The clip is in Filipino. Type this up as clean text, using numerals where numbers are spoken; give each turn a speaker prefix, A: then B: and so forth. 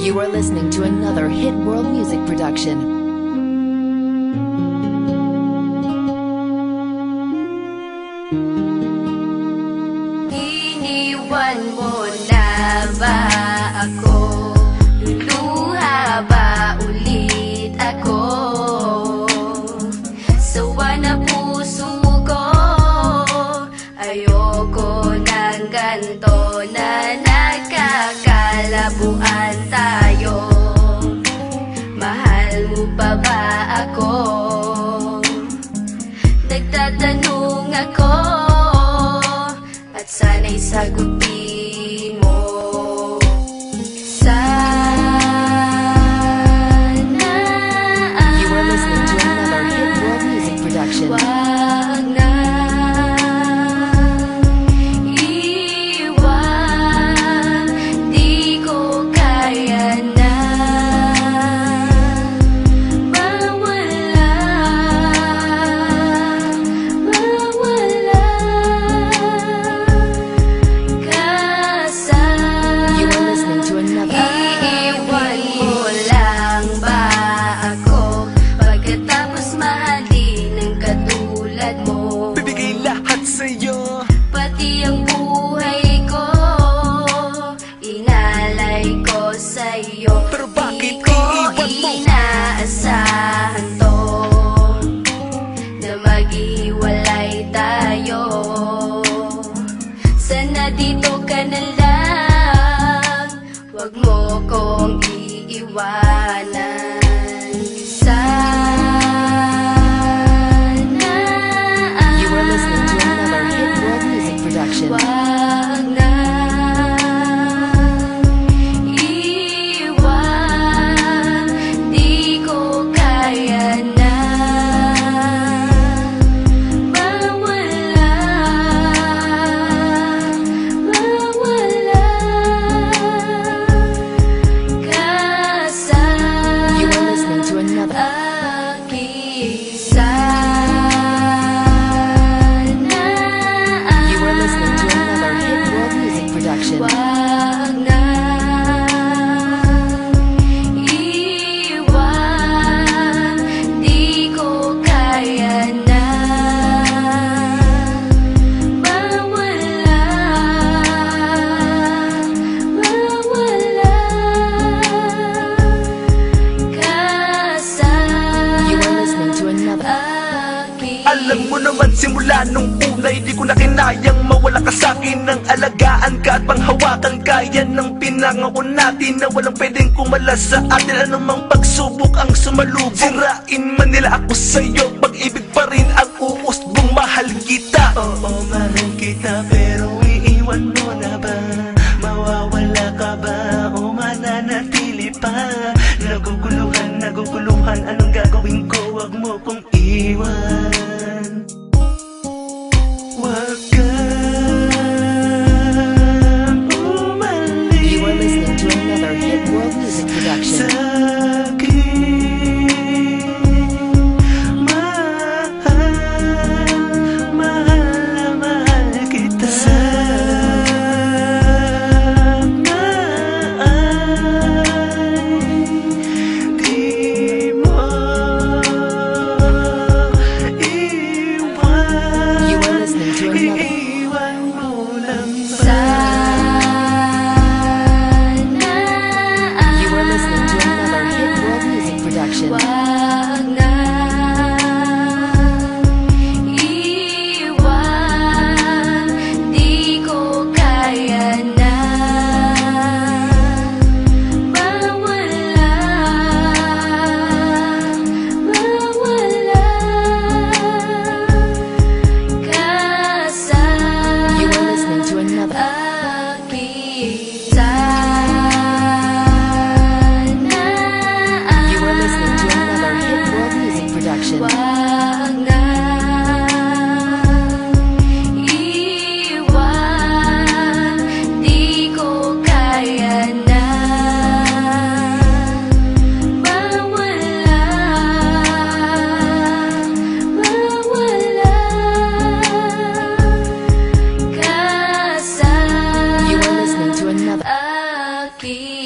A: You are listening to another hit world music production.
B: Iniwan mo na ba ako? Luluha ba ulit ako? Sawa na puso ko, ayoko ng ganto na nagkakalabuan tayo. Mahal mo pa ba ako? Nagtatanong ako at sana'y sagutin mo. Sana
A: You are listening to another hit world music production.
B: wag na iwan, di ko kaya na mawala, mawala ka sa
A: You are listening to another.
B: iiwan mo lang ba ako pagkatapos mahalin ng katulad mo?
C: Bibigay lahat sa'yo.
B: Pati ang buhay ko inalay ko sa'yo.
C: Pero bakit
B: Di ko
C: iiwan mo?
B: inaasahan to na maghiwalay tayo. Sana dito ka na lang, wag mo kong iiwanan. Sana
A: You are listening to another hit world music production.
B: wag na iwan, di ko kaya na mawala, mawala ka sa
A: You are listening to another.
B: aking. Sana
A: You are listening to another hit world music production.
B: wag na iwan, di ko kaya na mawala, mawala ka sa
A: You are listening to another.
B: aking.
C: Alam mo naman simula nung unay, di ko na kinayang mawala ka sa'kin. Nang alagaan ka at panghawakan ka, yan ang pinangako natin na walang pwedeng kumalas sa atin. Anumang pagsubok ang sumalubong, sirain man nila ako sa'yo, pag-ibig pa rin ang uusbong. Mahal kita, oo mahal kita, pero iiwan mo na ba? Mawawala ka ba o mananatili pa? Naguguluhan, naguguluhan, anong gagawin ko? Wag mo kong iwan. Wag kang umalis
A: You are listening to another hit world music production.
C: sa'kin. Mahal, mahal na mahal kita. Sana ay di mo iwan.
A: You are listening to another.
C: Iiwan mo lang ba?
B: Sana
A: You are listening to another hit world music production.
B: wag na iwan, di ko kaya na mawala, mawala ka sa akin.